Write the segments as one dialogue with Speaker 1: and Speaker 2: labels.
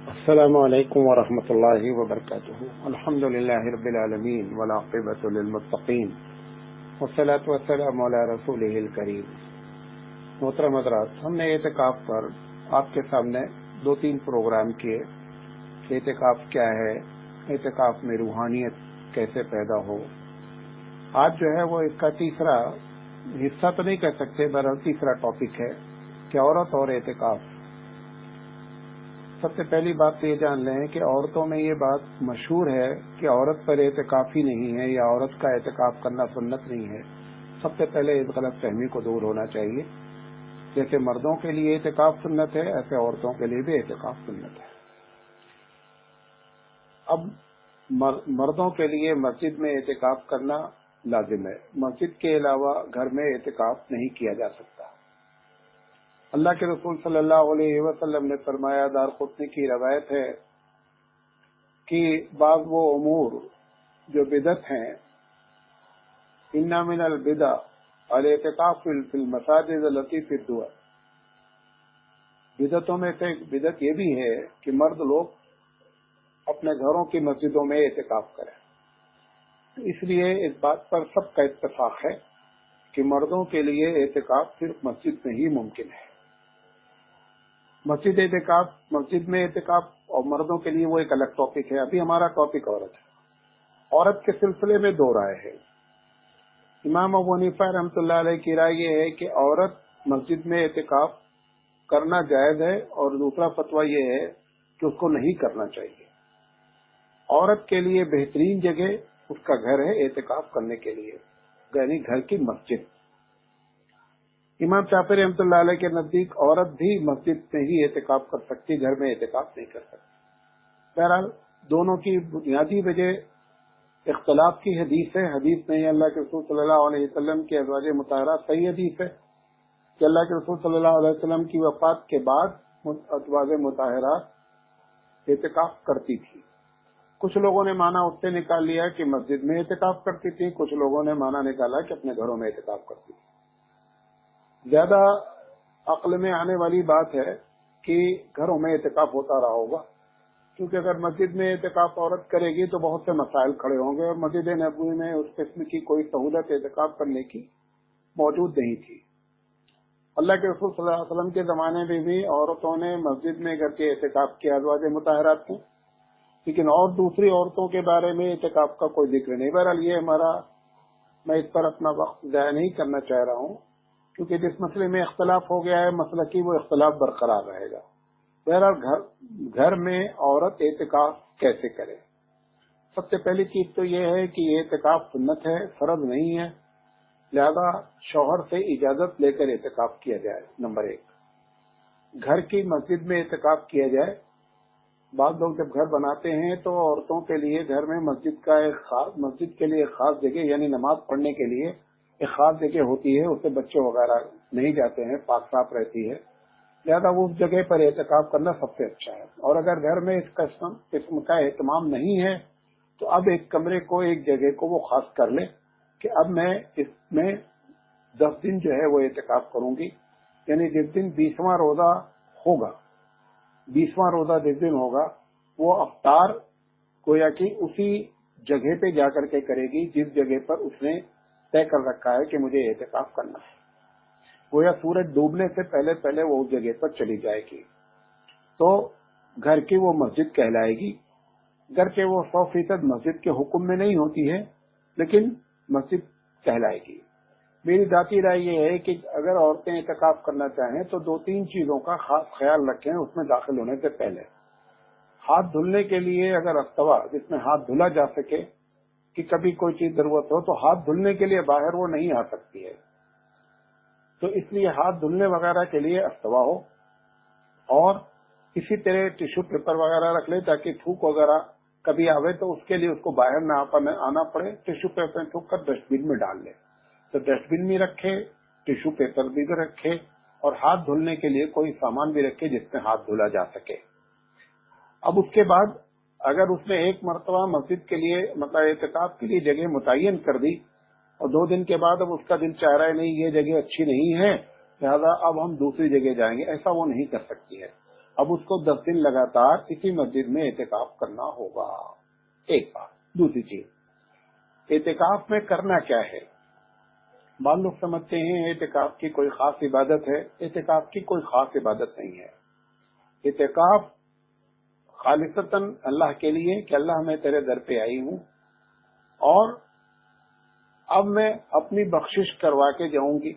Speaker 1: السلام علیکم ورحمۃ اللہ وبرکاتہ۔ الحمد للہ رب العالمین والعاقبۃ للمتقین والصلاۃ والسلام علی رسولہ الکریم۔ محترم حضرات، ہم نے اعتکاف پر آپ کے سامنے 2-3 پروگرام کیے کہ اعتکاف کیا ہے، اعتکاف میں روحانیت کیسے پیدا ہو۔ آج جو ہے وہ اس کا تیسرا حصہ تو نہیں کہہ سکتے، بہرحال تیسرا ٹاپک ہے کہ عورت اور اعتکاف۔ سب سے پہلی بات تو یہ جان لیں کہ عورتوں میں یہ بات مشہور ہے کہ عورت پر اعتکاف ہی نہیں ہے یا عورت کا اعتکاف کرنا سنت نہیں ہے۔ سب سے پہلے اس غلط فہمی کو دور ہونا چاہیے۔ جیسے مردوں کے لیے اعتکاف سنت ہے، ایسے عورتوں کے لیے بھی اعتکاف سنت ہے۔ اب مردوں کے لیے مسجد میں اعتکاف کرنا لازم ہے، مسجد کے علاوہ گھر میں اعتکاف نہیں کیا جا سکتا۔ اللہ کے رسول صلی اللہ علیہ وسلم نے فرمایا، دارقطنی کی روایت ہے کہ بعض وہ امور جو بدعت ہیں، ان من البدع الاعتکاف فی المساجد التي فی الدور، بدعتوں میں سے ایک بدعت یہ بھی ہے کہ مرد لوگ اپنے گھروں کی مسجدوں میں اعتکاف کریں۔ اس لیے اس بات پر سب کا اتفاق ہے کہ مردوں کے لیے اعتکاف صرف مسجد میں ہی ممکن ہے۔ مسجد میں اعتکاف اور مردوں کے لیے وہ ایک الگ ٹاپک ہے۔ ابھی ہمارا ٹاپک عورت ہے۔ عورت کے سلسلے میں 2 رائے ہے۔ امام ابو حنیفہ رحمۃ اللہ علیہ کی رائے یہ ہے کہ عورت مسجد میں اعتکاف کرنا جائز ہے، اور دوسرا فتویٰ یہ ہے کہ اس کو نہیں کرنا چاہیے۔ عورت کے لیے بہترین جگہ اس کا گھر ہے اعتکاف کرنے کے لیے، یعنی گھر کی مسجد۔ امام شافعی رحمۃ اللہ علیہ کے نزدیک عورت بھی مسجد میں ہی اعتکاف کر سکتی، گھر میں اعتکاف نہیں کر سکتی۔ بہرحال دونوں کی بنیادی وجہ اختلاف کی حدیث ہے۔ حدیث میں اللہ کے رسول صلی اللہ علیہ وسلم کی ازواج مطہرات، صحیح حدیث ہے کہ اللہ کے رسول صلی اللہ علیہ وسلم کی وفات کے بعد ازواج مطہرات اعتکاف کرتی تھی۔ کچھ لوگوں نے معنی اس سے نکال لیا کہ مسجد میں اعتکاف کرتی تھی، کچھ لوگوں نے معنی نکالا کہ اپنے گھروں میں اعتکاف کرتی تھی۔ زیادہ عقل میں آنے والی بات ہے کہ گھروں میں اعتکاف ہوتا رہا ہوگا، کیونکہ اگر مسجد میں اعتکاف عورت کرے گی تو بہت سے مسائل کھڑے ہوں گے، اور مسجد نبوی میں اس قسم کی کوئی سہولت اعتکاف کرنے کی موجود نہیں تھی۔ اللہ کے رسول صلی اللہ علیہ وسلم کے زمانے میں بھی عورتوں نے مسجد میں گھر کے اعتکاف کیا، ازواج مطہرات کو، لیکن اور دوسری عورتوں کے بارے میں اعتکاف کا کوئی ذکر نہیں۔ بہرحال یہ میں اس پر اپنا وقت ضائع نہیں کرنا چاہ رہا ہوں، کیونکہ جس مسئلے میں اختلاف ہو گیا ہے مسئلہ کی وہ اختلاف برقرار رہے گا۔ بہرحال گھر میں عورت اعتکاف کیسے کرے؟ سب سے پہلی چیز تو یہ ہے کہ یہ اعتکاف سنت ہے، فرض نہیں ہے، لہذا شوہر سے اجازت لے کر اعتکاف کیا جائے۔ نمبر 1، گھر کی مسجد میں اعتکاف کیا جائے۔ بعض لوگ جب گھر بناتے ہیں تو عورتوں کے لیے گھر میں مسجد کے لیے ایک خاص جگہ، یعنی نماز پڑھنے کے لیے ایک خاص جگہ ہوتی ہے، اس سے بچے وغیرہ نہیں جاتے ہیں، پاک صاف رہتی ہے، لہذا وہ اس جگہ پر اعتکاف کرنا سب سے اچھا ہے۔ اور اگر گھر میں اس قسم کا اہتمام نہیں ہے تو اب ایک کمرے کو، ایک جگہ کو وہ خاص کر لے کہ اب میں اس میں 10 دن جو ہے وہ اعتکاف کروں گی، یعنی جس دن 20واں روزہ ہوگا، 20واں روزہ جس دن ہوگا وہ افطار گویا کہ اسی جگہ پہ جا کر کے کرے گی جس جگہ پر اس نے طے کر رکھا ہے کہ مجھے اعتکاف کرنا ہے۔ گویا سورج ڈوبنے سے پہلے وہ اس جگہ پر چلی جائے گی، تو گھر کی وہ مسجد کہلائے گی۔ گھر کے وہ 100% مسجد کے حکم میں نہیں ہوتی ہے، لیکن مسجد کہلائے گی۔ میری ذاتی رائے یہ ہے کہ اگر عورتیں اعتکاف کرنا چاہیں تو 2-3 چیزوں کا خاص خیال رکھیں اس میں داخل ہونے سے پہلے۔ ہاتھ دھلنے کے لیے اگر استوا جس میں ہاتھ دھلا جا سکے کہ کبھی کوئی چیز ضرورت ہو، تو ہاتھ دھلنے کے لیے باہر وہ نہیں آ سکتی ہے، تو اس لیے ہاتھ دھلنے وغیرہ کے لیے استوا ہو، اور اسی طرح ٹیشو پیپر وغیرہ رکھ لے تاکہ تھوک وغیرہ کبھی آوے تو اس کے لیے اس کو باہر نہ آنا پڑے۔ ٹیشو پیپر تھوک کر ڈسٹ بن میں ڈال لے، تو ڈسٹ بن میں رکھے، ٹیشو پیپر بھی رکھے، اور ہاتھ دھلنے کے لیے کوئی سامان بھی رکھے جس میں ہاتھ دھلا جا سکے۔ اب اس کے بعد اگر اس نے ایک مرتبہ مسجد کے لیے اعتکاف کے لیے جگہ متعین کر دی، اور 2 دن کے بعد اب اس کا دل چاہ رہا ہے نہیں یہ جگہ اچھی نہیں ہے، لہذا اب ہم دوسری جگہ جائیں گے، ایسا وہ نہیں کر سکتی ہے۔ اب اس کو 10 دن لگاتار اسی مسجد میں اعتکاف کرنا ہوگا. ایک بات. دوسری چیز، اعتکاف میں کرنا کیا ہے؟ بعض لوگ سمجھتے ہیں اعتکاف کی کوئی خاص عبادت ہے. اعتکاف کی کوئی خاص عبادت نہیں ہے. اعتکاف خالصتاً اللہ کے لیے کہ اللہ میں تیرے در پہ آئی ہوں اور اب میں اپنی بخشش کروا کے جاؤں گی.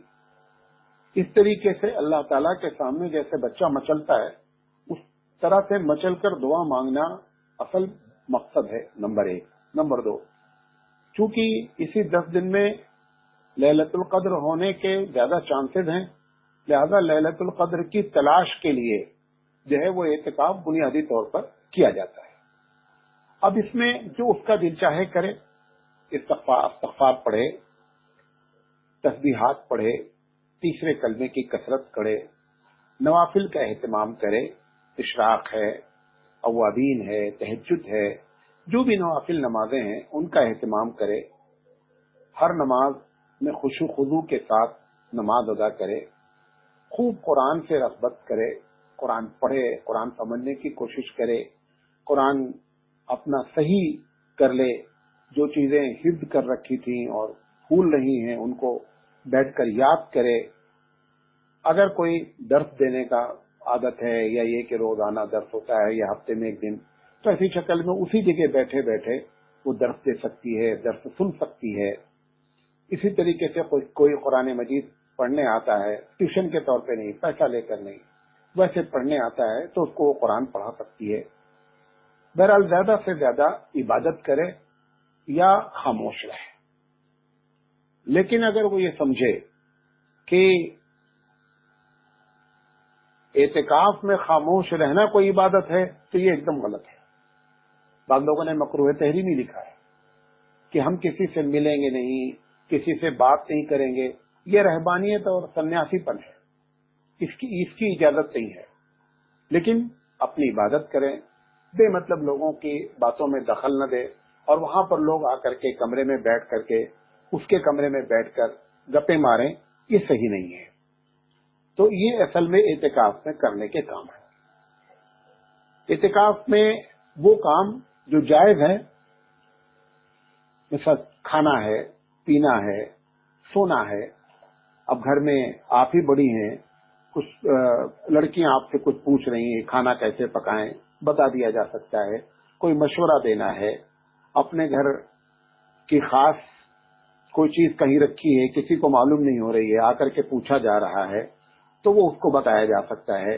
Speaker 1: اس طریقے سے اللہ تعالیٰ کے سامنے جیسے بچہ مچلتا ہے اس طرح سے مچل کر دعا مانگنا اصل مقصد ہے. نمبر 1. نمبر 2، چونکہ اسی 10 دن میں لیلۃ القدر ہونے کے زیادہ چانسز ہیں، لہذا لیلۃ القدر کی تلاش کے لیے جو ہے وہ اعتکاف بنیادی طور پر کیا جاتا ہے. اب اس میں جو اس کا دل چاہے کرے، استغفار پڑھے، تسبیحات پڑھے، تیسرے کلمے کی کثرت کرے، نوافل کا اہتمام کرے، اشراق ہے، اوابین ہے، تہجد ہے، جو بھی نوافل نمازیں ہیں ان کا اہتمام کرے، ہر نماز میں خشوع و خضوع کے ساتھ نماز ادا کرے، خوب قرآن سے رغبت کرے، قرآن پڑھے، قرآن سمجھنے کی کوشش کرے، قرآن اپنا صحیح کر لے، جو چیزیں حفظ کر رکھی تھیں اور بھول رہی ہیں ان کو بیٹھ کر یاد کرے. اگر کوئی درس دینے کا عادت ہے یا یہ کہ روزانہ درس ہوتا ہے یا ہفتے میں 1 دن، تو ایسی شکل میں اسی جگہ بیٹھے بیٹھے وہ درس دے سکتی ہے، درس سن سکتی ہے. اسی طریقے سے کوئی قرآن مجید پڑھنے آتا ہے، ٹیوشن کے طور پہ نہیں، پیسہ لے کر نہیں، ویسے پڑھنے آتا ہے تو اس کو وہ قرآن پڑھا سکتی ہے. بہرحال زیادہ سے زیادہ عبادت کرے یا خاموش رہے. لیکن اگر وہ یہ سمجھے کہ اعتکاف میں خاموش رہنا کوئی عبادت ہے تو یہ ایک دم غلط ہے. بعض لوگوں نے مکروہ تحریمی لکھا ہے کہ ہم کسی سے ملیں گے نہیں، کسی سے بات نہیں کریں گے. یہ رہبانیت اور سنیاسی پن ہے، اس کی اجازت نہیں ہے. لیکن اپنی عبادت کریں، بے مطلب لوگوں کی باتوں میں دخل نہ دے، اور وہاں پر لوگ آ کر کے کمرے میں بیٹھ کر کے اس کے کمرے میں بیٹھ کر گپے ماریں، یہ صحیح نہیں ہے. تو یہ اصل میں اعتکاف میں کرنے کے کام ہے. اعتکاف میں وہ کام جو جائز ہے، مثلا کھانا ہے، پینا ہے، سونا ہے. اب گھر میں آپ ہی بڑی ہیں، کچھ لڑکیاں آپ سے کچھ پوچھ رہی ہیں کھانا کیسے پکائیں، بتا دیا جا سکتا ہے. کوئی مشورہ دینا ہے، اپنے گھر کی خاص کوئی چیز کہیں رکھی ہے، کسی کو معلوم نہیں ہو رہی ہے، آ کر کے پوچھا جا رہا ہے تو وہ اس کو بتایا جا سکتا ہے.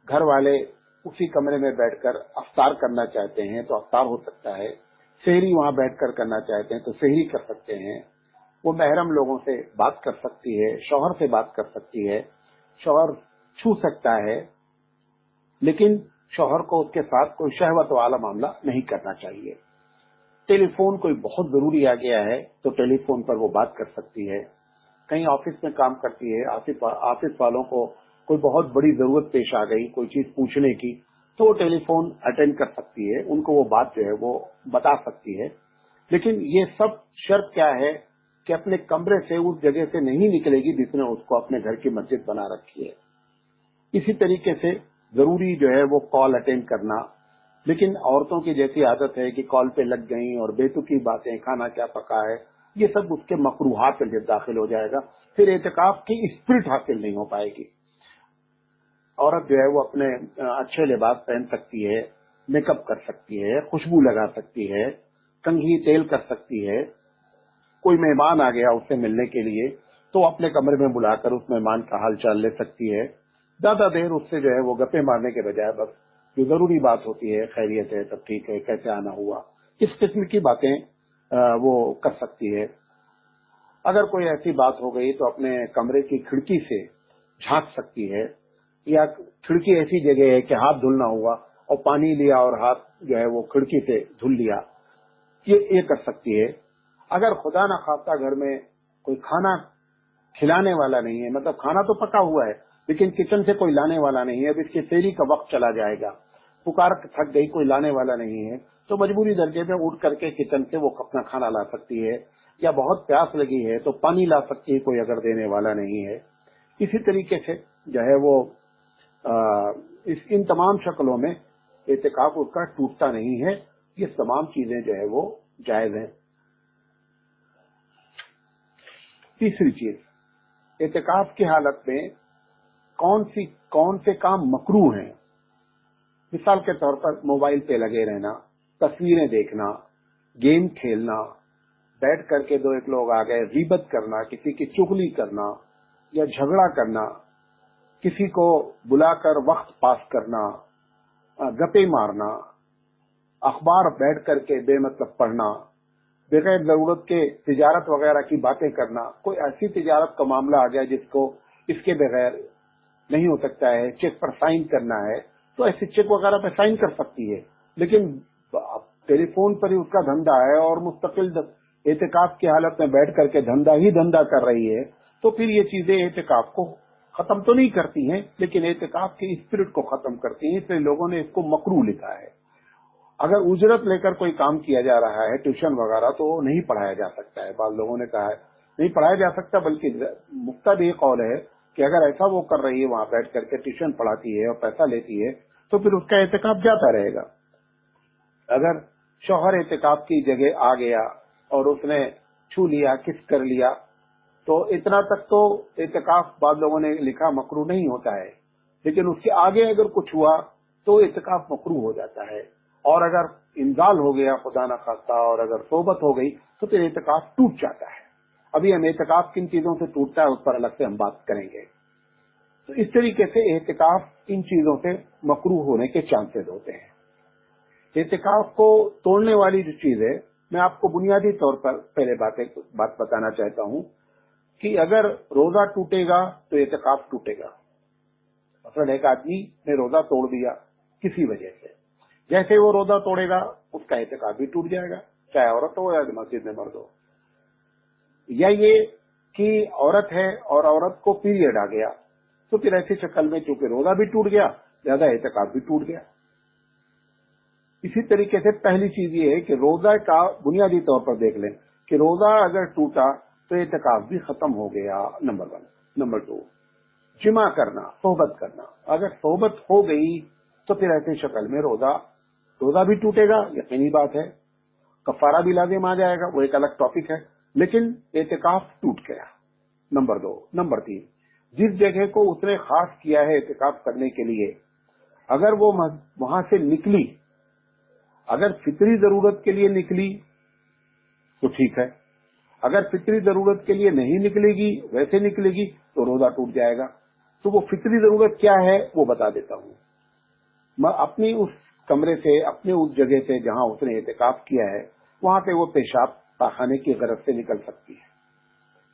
Speaker 1: گھر والے اسی کمرے میں بیٹھ کر افطار کرنا چاہتے ہیں تو افطار ہو سکتا ہے. سحری وہاں بیٹھ کر کرنا چاہتے ہیں تو سحری کر سکتے ہیں. وہ محرم لوگوں سے بات کر سکتی ہے، شوہر سے بات کر سکتی ہے، شوہر چھو سکتا ہے، لیکن شوہر کو اس کے ساتھ کوئی شہوت والا معاملہ نہیں کرنا چاہیے. ٹیلی فون کوئی بہت ضروری آ گیا ہے تو ٹیلی فون پر وہ بات کر سکتی ہے. کہیں آفس میں کام کرتی ہے، آفس والوں کو کوئی بہت بڑی ضرورت پیش آ گئی کوئی چیز پوچھنے کی تو وہ ٹیلی فون اٹینڈ کر سکتی ہے، ان کو وہ بات جو ہے وہ بتا سکتی ہے. لیکن یہ سب شرط کیا ہے کہ اپنے کمرے سے اس جگہ سے نہیں نکلے گی جس نے اس کو اپنے گھر کی مسجد بنا رکھی ہے. اسی طریقے سے ضروری جو ہے وہ کال اٹینڈ کرنا. لیکن عورتوں کی جیسی عادت ہے کہ کال پہ لگ گئیں اور بیتوکی باتیں، کھانا کیا پکا ہے، یہ سب اس کے مکروہات میں داخل ہو جائے گا. پھر اعتکاف کی اسپرٹ حاصل نہیں ہو پائے گی. عورت جو ہے وہ اپنے اچھے لباس پہن سکتی ہے، میک اپ کر سکتی ہے، خوشبو لگا سکتی ہے، کنگھی تیل کر سکتی ہے. کوئی مہمان آ گیا اس سے ملنے کے لیے تو اپنے کمرے میں بلا کر اس مہمان کا حال چال لے سکتی ہے. زیادہ دیر اس سے جو ہے وہ گپے مارنے کے بجائے بس جو ضروری بات ہوتی ہے، خیریت ہے، سب ٹھیک ہے، کیسے آنا ہوا، اس قسم کی باتیں وہ کر سکتی ہے. اگر کوئی ایسی بات ہو گئی تو اپنے کمرے کی کھڑکی سے جھانک سکتی ہے، یا کھڑکی ایسی جگہ ہے کہ ہاتھ دھلنا ہوا اور پانی لیا اور ہاتھ جو ہے وہ کھڑکی سے دھل لیا، یہ کر سکتی ہے. اگر خدا نخواستہ گھر میں کوئی کھانا کھلانے والا نہیں ہے، مطلب کھانا تو پکا ہوا ہے لیکن کچن سے کوئی لانے والا نہیں ہے، اب اس کی سحری کا وقت چلا جائے گا، پکار تھک گئی، کوئی لانے والا نہیں ہے، تو مجبوری درجے میں اٹھ کر کے کچن سے وہ اپنا کھانا لا سکتی ہے. یا بہت پیاس لگی ہے تو پانی لا سکتی ہے، کوئی اگر دینے والا نہیں ہے. اسی طریقے سے جو ہے وہ ان تمام شکلوں میں اعتکاف اس کا ٹوٹتا نہیں ہے. یہ تمام چیزیں جو ہے وہ جائز ہیں. تیسری چیز، اعتکاف کی حالت میں کون سے کام مکروہ ہیں. مثال کے طور پر موبائل پہ لگے رہنا، تصویریں دیکھنا، گیم کھیلنا، بیٹھ کر کے دو ایک لوگ آ گئے غیبت کرنا، کسی کی چغلی کرنا یا جھگڑا کرنا، کسی کو بلا کر وقت پاس کرنا، گپے مارنا، اخبار بیٹھ کر کے بے مطلب پڑھنا، بغیر ضرورت کے تجارت وغیرہ کی باتیں کرنا. کوئی ایسی تجارت کا معاملہ آ گیا جس کو اس کے بغیر نہیں ہو سکتا ہے، چیک پر سائن کرنا ہے تو ایسی چیک وغیرہ پہ سائن کر سکتی ہے، لیکن ٹیلی فون پر ہی اس کا دھندا ہے اور مستقل اعتکاف کی حالت میں بیٹھ کر کے دھندا کر رہی ہے، تو پھر یہ چیزیں اعتکاف کو ختم تو نہیں کرتی ہیں لیکن اعتکاف کی اسپرٹ کو ختم کرتی ہیں. اس لیے لوگوں نے اس کو مکروہ لکھا ہے. اگر اجرت لے کر کوئی کام کیا جا رہا ہے ٹیوشن وغیرہ تو نہیں پڑھایا جا سکتا ہے. بعض لوگوں نے کہا ہے نہیں پڑھایا جا سکتا، بلکہ مختلف یہ قول ہے کہ اگر ایسا وہ کر رہی ہے وہاں بیٹھ کر کے ٹیوشن پڑھاتی ہے اور پیسہ لیتی ہے تو پھر اس کا اعتکاف جاتا رہے گا. اگر شوہر اعتکاف کی جگہ آ گیا اور اس نے چھو لیا، کس کر لیا، تو اتنا تک تو اعتکاف بعض لوگوں نے لکھا مکروہ نہیں ہوتا ہے، لیکن اس کے آگے اگر کچھ ہوا تو اعتکاف مکروہ ہو جاتا ہے. اور اگر انزال ہو گیا خدا نہ خواستہ اور اگر صحبت ہو گئی تو پھر اعتکاف ٹوٹ جاتا ہے. ابھی ہم اعتکاف کن چیزوں سے ٹوٹتا ہے اس پر الگ سے ہم بات کریں گے. تو اس طریقے سے اعتکاف ان چیزوں سے مکروہ ہونے کے چانسز ہوتے ہیں. اعتکاف کو توڑنے والی جو چیز ہے، میں آپ کو بنیادی طور پر پہلے بات بتانا چاہتا ہوں کہ اگر روزہ ٹوٹے گا تو اعتکاف ٹوٹے گا. مثلا ایک آدمی نے روزہ توڑ دیا کسی وجہ سے، جیسے وہ روزہ توڑے گا اس کا اعتکاف بھی ٹوٹ جائے گا، چاہے عورت ہو یا مسجد میں مرد ہو. یا یہ کہ عورت ہے اور عورت کو پیریڈ آ گیا تو پھر ایسی شکل میں چونکہ روزہ بھی ٹوٹ گیا لہذا اعتکاف بھی ٹوٹ گیا. اسی طریقے سے پہلی چیز یہ ہے کہ روزہ کا بنیادی طور پر دیکھ لیں کہ روزہ اگر ٹوٹا تو اعتکاف بھی ختم ہو گیا. نمبر 1. نمبر 2، جمع کرنا، صحبت کرنا. اگر صحبت ہو گئی تو پھر ایسی شکل میں روزہ بھی ٹوٹے گا، یقینی بات ہے. کفارہ بھی لازم آ جائے گا، وہ ایک الگ ٹاپک ہے، لیکن اعتکاف ٹوٹ گیا. نمبر 2. نمبر 3، جس جگہ کو اس نے خاص کیا ہے اعتکاف کرنے کے لیے، اگر وہ وہاں سے نکلی، اگر فطری ضرورت کے لیے نکلی تو ٹھیک ہے، اگر فطری ضرورت کے لیے نہیں نکلے گی، ویسے نکلے گی تو روزہ ٹوٹ جائے گا. تو وہ فطری ضرورت کیا ہے وہ بتا دیتا ہوں. میں اپنی اس کمرے سے، اپنے اس جگہ سے جہاں اس نے اعتکاف کیا ہے وہاں پہ وہ پیشاب پاخانے کی غرض سے نکل سکتی ہے،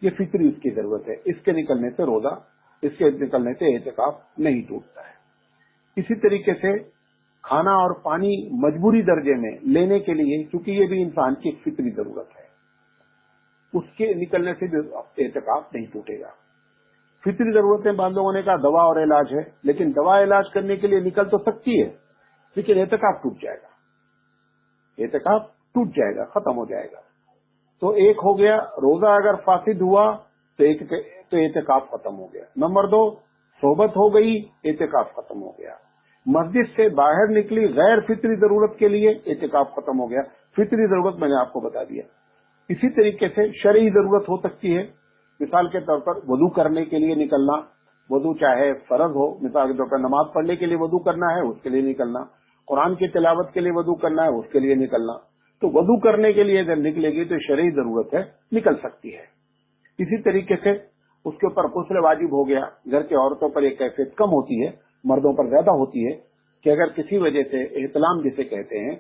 Speaker 1: یہ فطری اس کی ضرورت ہے. اس کے نکلنے سے روزہ، اس کے نکلنے سے اعتکاف نہیں ٹوٹتا ہے. اسی طریقے سے کھانا اور پانی مجبوری درجے میں لینے کے لیے، کیونکہ یہ بھی انسان کی ایک فطری ضرورت ہے، اس کے نکلنے سے بھی اعتکاف نہیں ٹوٹے گا. فطری ضرورتیں بعض لوگوں نے کہا دوا اور علاج ہے، لیکن دوا علاج کرنے کے لیے نکل تو سکتی ہے لیکن اعتکاف ٹوٹ جائے گا، اعتکاف ٹوٹ جائے گا، ختم ہو جائے گا. تو ایک ہو گیا روزہ اگر فاسد ہوا تو اعتکاف ختم ہو گیا. نمبر 2، صحبت ہو گئی، اعتکاف ختم ہو گیا. مسجد سے باہر نکلی غیر فطری ضرورت کے لیے، اعتکاف ختم ہو گیا. فطری ضرورت میں نے آپ کو بتا دیا. اسی طریقے سے شرعی ضرورت ہو سکتی ہے، مثال کے طور پر وضو کرنے کے لیے نکلنا، وضو چاہے فرض ہو، مثال کے طور پر نماز پڑھنے کے لیے وضو کرنا ہے اس کے لیے نکلنا، قرآن کی تلاوت کے لیے وضو کرنا ہے اس کے لیے نکلنا. تو وضو کرنے کے لیے اگر نکلے گی تو شرعی ضرورت ہے، نکل سکتی ہے. اسی طریقے سے اس کے اوپر غسل واجب ہو گیا. گھر کے عورتوں پر یہ کیفیت کم ہوتی ہے، مردوں پر زیادہ ہوتی ہے کہ اگر کسی وجہ سے احتلام جسے کہتے ہیں،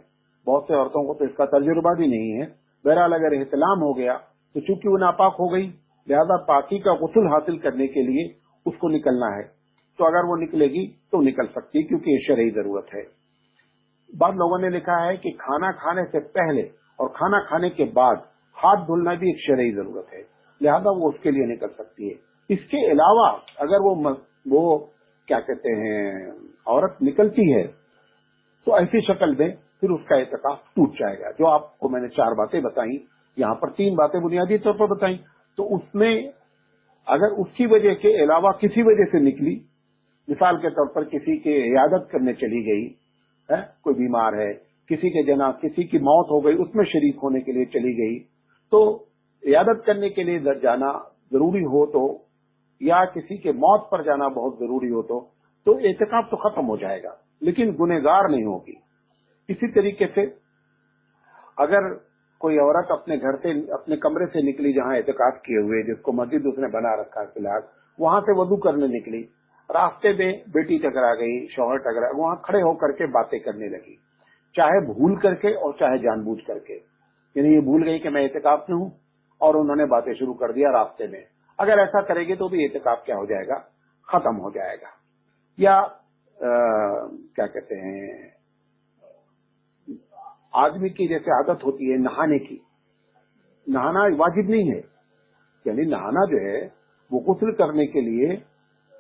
Speaker 1: بہت سے عورتوں کو تو اس کا تجربہ بھی نہیں ہے، بہرحال اگر احتلام ہو گیا تو چونکہ وہ ناپاک ہو گئی لہذا پاکی کا غسل حاصل کرنے کے لیے اس کو نکلنا ہے. تو اگر وہ نکلے گی تو نکل سکتی کیونکہ یہ شرعی ضرورت ہے. بعض لوگوں نے لکھا ہے کہ کھانا کھانے سے پہلے اور کھانا کھانے کے بعد ہاتھ دھلنا بھی ایک شرعی ضرورت ہے، لہذا وہ اس کے لیے نکل سکتی ہے. اس کے علاوہ اگر وہ کیا کہتے ہیں عورت نکلتی ہے تو ایسی شکل میں پھر اس کا اعتکاف ٹوٹ جائے گا. جو آپ کو میں نے 4 باتیں بتائیں، یہاں پر 3 باتیں بنیادی طور پر بتائیں، تو اس میں اگر اس کی وجہ کے علاوہ کسی وجہ سے نکلی مثال کے طور پر کسی کی عیادت کرنے چلی گئی ہے، کوئی بیمار ہے، کسی کے جناب کسی کی موت ہو گئی، اس میں شریک ہونے کے لیے چلی گئی، تو عیادت کرنے کے لیے جانا ضروری ہو تو، یا کسی کے موت پر جانا بہت ضروری ہو تو اعتکاف تو ختم ہو جائے گا، لیکن گنہگار نہیں ہوگی۔ اسی طریقے سے اگر کوئی عورت اپنے گھر سے، اپنے کمرے سے نکلی جہاں اعتکاف کیے ہوئے، جس کو مسجد اس نے بنا رکھا ہے فی الحال، وہاں سے وضو کرنے نکلی، راستے میں بیٹی ٹکرا گئی، شوہر ٹکرا، وہاں کھڑے ہو کر کے باتیں کرنے لگی، چاہے بھول کر کے اور چاہے جان بوجھ کر کے، یعنی یہ بھول گئی کہ میں اعتکاف میں ہوں اور انہوں نے باتیں شروع کر دیا راستے میں، اگر ایسا کرے گی تو بھی اعتکاف کیا ہو جائے گا؟ ختم ہو جائے گا۔ یا کیا کہتے ہیں، آدمی کی جیسے عادت ہوتی ہے نہانے کی، نہانا واجب نہیں ہے، یعنی نہانا جو ہے وہ غسل کرنے کے لیے،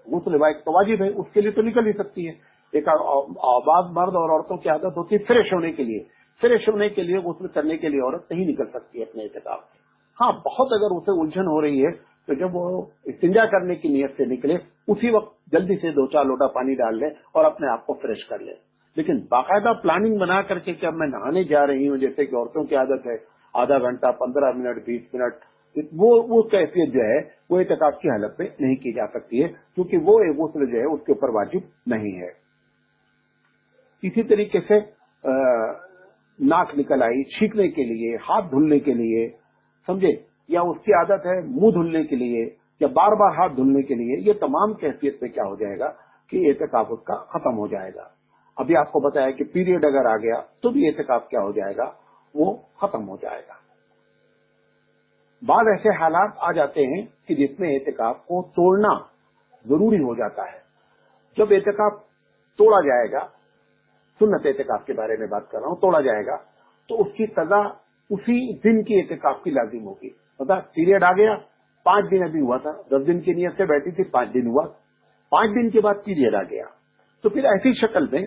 Speaker 1: غسل تو واجب ہے، اس کے لیے تو نکل ہی سکتی ہے۔ ایک بعض مرد اور عورتوں کی عادت ہوتی ہے فریش ہونے کے لیے، فریش ہونے کے لیے غسل کرنے کے لیے عورت نہیں نکل سکتی ہے اپنے اعتکاف سے۔ ہاں بہت اگر اسے الجھن ہو رہی ہے تو جب وہ استنجا کرنے کی نیت سے نکلے، اسی وقت جلدی سے 2-4 لوٹا پانی ڈال لے اور اپنے آپ کو فریش کر لے، لیکن باقاعدہ پلاننگ بنا کر کے کہ اب میں نہانے جا رہی ہوں، جیسے کہ عورتوں کی عادت ہے آدھا گھنٹہ، 15 منٹ، 20 منٹ، وہ کیفیت جو ہے وہ اعتکاف کی حالت میں نہیں کی جا سکتی ہے، کیونکہ وہ غسل جو ہے اس کے اوپر واجب نہیں ہے۔ اسی طریقے سے ناک نکل آئی چھینکنے کے لیے، ہاتھ دھلنے کے لیے، سمجھے، یا اس کی عادت ہے منہ دھلنے کے لیے یا بار بار ہاتھ دھلنے کے لیے، یہ تمام کیفیت پہ کیا ہو جائے گا کہ اعتکاف اس کا ختم ہو جائے گا۔ ابھی آپ کو بتایا کہ پیریڈ اگر آ گیا تو بھی اعتکاف کیا ہو جائے گا؟ وہ ختم ہو جائے گا۔ بعض ایسے حالات آ جاتے ہیں کہ جس میں اعتکاف کو توڑنا ضروری ہو جاتا ہے۔ جب اعتکاف توڑا جائے گا، سنت اعتکاف کے بارے میں بات کر رہا ہوں، توڑا جائے گا تو اس کی سزا اسی دن کی اعتکاف کی لازم ہوگی۔ مطلب پیریڈ آ گیا، 5 دن ابھی ہوا تھا، 10 دن کی نیت سے بیٹھی تھی، 5 دن ہوا، 5 دن کے بعد پیریڈ آ گیا، تو پھر ایسی شکل میں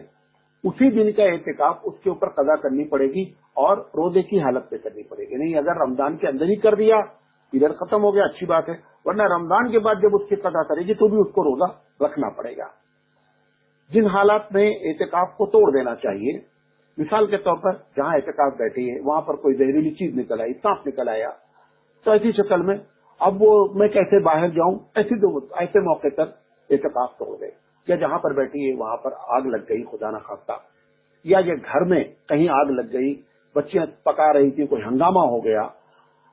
Speaker 1: اسی دن کا اعتکاف اس کے اوپر قضا کرنی پڑے گی اور روزے کی حالت پہ کرنی پڑے گی۔ نہیں اگر رمضان کے اندر ہی کر دیا، پیریڈ ختم ہو گیا، اچھی بات ہے، ورنہ رمضان کے بعد جب اس کی قضا کرے گی تو بھی اس کو روزہ رکھنا پڑے گا۔ جن حالات میں اعتکاف کو توڑ دینا چاہیے، مثال کے طور پر جہاں اعتکاف بیٹھی ہے وہاں پر کوئی زہریلی چیز نکل آئی، سانپ نکل آیا، تو ایسی شکل میں اب وہ میں کیسے باہر جاؤں، ایسے موقع پر اعتکاف توڑ دے۔ یا جہاں پر بیٹھی ہے وہاں پر آگ لگ گئی خدا نہ خواستہ، یا یہ گھر میں کہیں آگ لگ گئی، بچیاں پکا رہی تھی، کوئی ہنگامہ ہو گیا،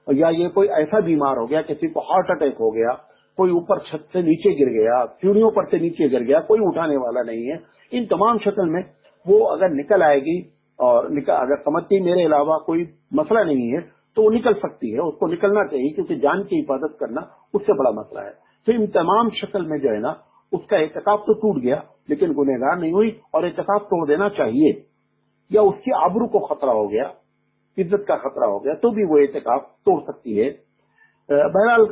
Speaker 1: یا یہ کوئی ایسا بیمار ہو گیا، کسی کو ہارٹ اٹیک ہو گیا، کوئی اوپر چھت سے نیچے گر گیا، سیڑھیوں پر سے نیچے گر گیا، کوئی اٹھانے والا نہیں ہے، ان تمام شکل میں وہ اگر نکل آئے گی اور اگر سمجھتی میرے علاوہ کوئی مسئلہ نہیں ہے تو وہ نکل سکتی ہے، اس کو نکلنا چاہیے، کیونکہ جان کی حفاظت کرنا اس سے بڑا مسئلہ ہے۔ تو ان تمام شکل میں جو ہے نا اس کا اعتکاف تو ٹوٹ گیا لیکن گنہگار نہیں ہوئی، اور اعتکاف توڑ دینا چاہیے۔ یا اس کی آبرو کو خطرہ ہو گیا، عزت کا خطرہ ہو گیا، تو بھی وہ اعتکاف توڑ سکتی ہے۔ بہرحال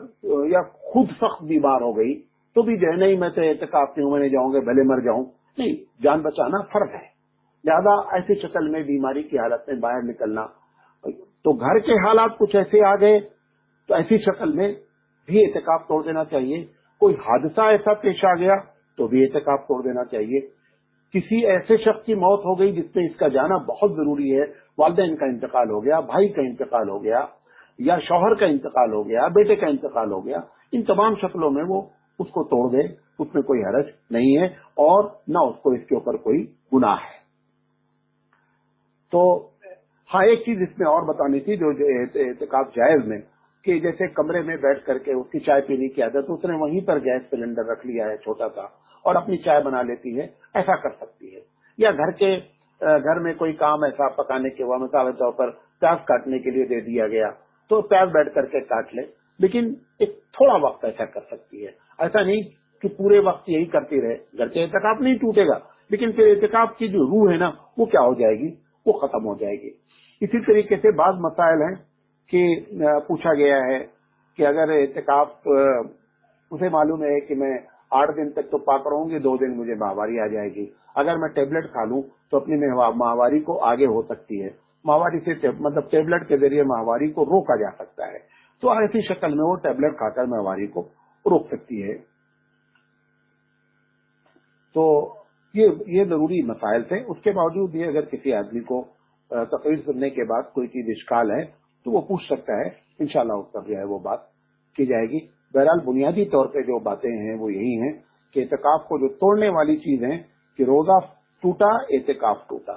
Speaker 1: یا خود سخت بیمار ہو گئی تو بھی جو ہے نہیں میں تو اعتکاف نہیں ہوں، میں نہیں جاؤں گے بھلے مر جاؤں، نہیں، جان بچانا فرض ہے، لہذا ایسی شکل میں بیماری کی حالت میں باہر نکلنا۔ تو گھر کے حالات کچھ ایسے آ گئے تو ایسی شکل میں بھی اعتکاف توڑ دینا چاہیے۔ کوئی حادثہ ایسا پیش آ گیا تو بھی اعتکاف توڑ دینا چاہیے۔ کسی ایسے شخص کی موت ہو گئی جس میں اس کا جانا بہت ضروری ہے، والدین کا انتقال ہو گیا، بھائی کا انتقال ہو گیا، یا شوہر کا انتقال ہو گیا، بیٹے کا انتقال ہو گیا، ان تمام شکلوں میں وہ اس کو توڑ دے، اس میں کوئی حرج نہیں ہے اور نہ اس کو اس کے اوپر کوئی گناہ ہے۔ تو ہاں ایک چیز اس میں اور بتانی تھی جو اعتکاف جائز میں، کہ جیسے کمرے میں بیٹھ کر کے اس کی چائے پینے کی عادت، اس نے وہیں پر گیس سلنڈر رکھ لیا ہے چھوٹا سا اور اپنی چائے بنا لیتی ہے، ایسا کر سکتی ہے۔ یا گھر میں کوئی کام ایسا پکانے کے بعد مثال کے طور پر پیاز کاٹنے کے لیے دے دیا گیا تو پیاز بیٹھ کر کے کاٹ لے، لیکن ایک تھوڑا وقت ایسا کر سکتی ہے، ایسا نہیں کہ پورے وقت یہی کرتی رہے، گھر کے اعتکاف نہیں ٹوٹے گا لیکن پھر اعتکاف کی جو روح ہے نا وہ کیا ہو جائے گی، وہ ختم ہو جائے گی۔ اسی طریقے سے بعض مسائل ہیں کہ پوچھا گیا ہے کہ اگر اعتکاف اسے معلوم ہے کہ میں 8 دن تک تو پاک رہوں گی، 2 دن مجھے ماہواری آ جائے گی، اگر میں ٹیبلٹ کھا لوں تو اپنی ماہواری کو آگے ہو سکتی ہے، ماہواری سے مطلب ٹیبلٹ کے ذریعے ماہواری کو روکا جا سکتا ہے، تو ایسی شکل میں وہ ٹیبلٹ کھا کر ماہواری کو روک سکتی ہے۔ تو یہ ضروری مسائل تھے. اس کے باوجود بھی اگر کسی آدمی کو تقریر سننے کے بعد کوئی چیز اشکال ہے تو وہ پوچھ سکتا ہے, انشاءاللہ اس پر جو ہے وہ بات کی جائے گی. بہرحال بنیادی طور پہ جو باتیں ہیں وہ یہی ہیں کہ اعتکاف کو جو توڑنے والی چیز ہے کہ روزہ ٹوٹا اعتکاف ٹوٹا,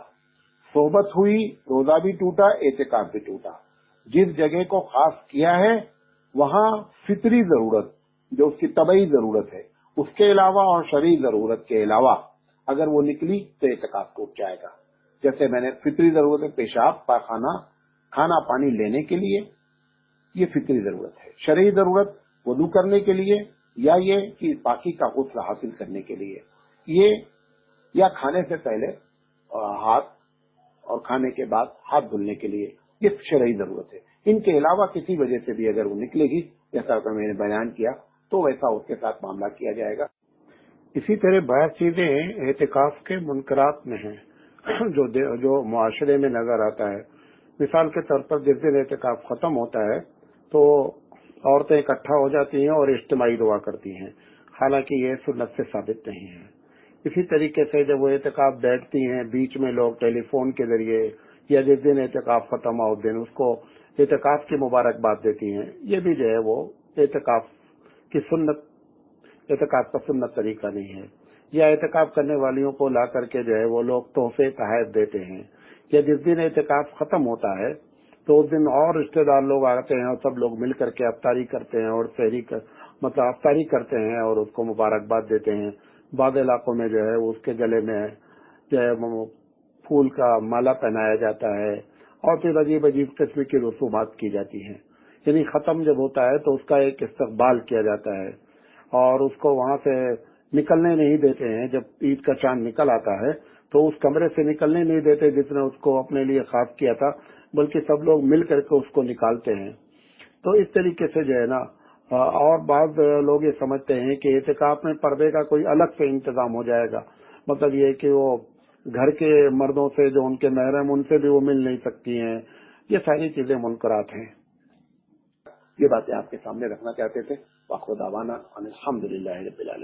Speaker 1: صحبت ہوئی روزہ بھی ٹوٹا اعتکاف بھی ٹوٹا. جس جگہ کو خاص کیا ہے وہاں فطری ضرورت جو اس کی طبعی ضرورت ہے اس کے علاوہ اور شرعی ضرورت کے علاوہ اگر وہ نکلی تو اعتکاف ٹوٹ جائے گا. جیسے میں نے فطری ضرورت ہے پیشاب پاخانہ کھانا پانی لینے کے لیے, یہ فطری ضرورت ہے. شرعی ضرورت وضو کرنے کے لیے یا یہ کہ پاکی کا غسل حاصل کرنے کے لیے, یہ یا کھانے سے پہلے ہاتھ اور کھانے کے بعد ہاتھ دھلنے کے لیے, یہ شرعی ضرورت ہے. ان کے علاوہ کسی وجہ سے بھی اگر وہ نکلے گی جیسا کہ میں نے بیان کیا تو ویسا اس کے ساتھ معاملہ کیا جائے گا. اسی طرح بعض چیزیں اعتکاف کے منکرات میں ہیں جو معاشرے میں نظر آتا ہے. مثال کے طور پر جس دن اعتکاف ختم ہوتا ہے تو عورتیں اکٹھا ہو جاتی ہیں اور اجتماعی دعا کرتی ہیں, حالانکہ یہ سنت سے ثابت نہیں ہے. اسی طریقے سے جب وہ اعتکاف بیٹھتی ہیں بیچ میں لوگ ٹیلی فون کے ذریعے یا جس دن اعتکاف ختم ہو اس دن اس کو اعتکاف کی مبارکباد دیتی ہیں, یہ بھی جو ہے وہ اعتکاف کا سنت طریقہ نہیں ہے. یا اعتکاف کرنے والیوں کو لا کر کے جو ہے وہ لوگ تحفے تحائف دیتے ہیں. یا جس دن اعتکاف ختم ہوتا ہے تو اس دن اور رشتہ دار لوگ آتے ہیں اور سب لوگ مل کر کے افطاری کرتے ہیں اور افطاری کرتے ہیں اور اس کو مبارکباد دیتے ہیں. بعض علاقوں میں جو ہے اس کے گلے میں جو ہے پھول کا مالا پہنایا جاتا ہے اور پھر عجیب عجیب قسم کی رسومات کی جاتی ہیں. یعنی ختم جب ہوتا ہے تو اس کا ایک استقبال کیا جاتا ہے اور اس کو وہاں سے نکلنے نہیں دیتے ہیں. جب عید کا چاند نکل آتا ہے تو اس کمرے سے نکلنے نہیں دیتے جس نے اس کو اپنے لیے خاص کیا تھا, بلکہ سب لوگ مل کر کے اس کو نکالتے ہیں. تو اس طریقے سے جو ہے نا, اور بعض لوگ یہ سمجھتے ہیں کہ اعتکاف میں پردے کا کوئی الگ سے انتظام ہو جائے گا. مطلب یہ کہ وہ گھر کے مردوں سے جو ان کے محرم ان سے بھی وہ مل نہیں سکتی ہیں. یہ ساری چیزیں منکرات ہیں. یہ باتیں آپ کے سامنے رکھنا چاہتے تھے. وآخر دعوانا ان الحمدللہ رب العالمین.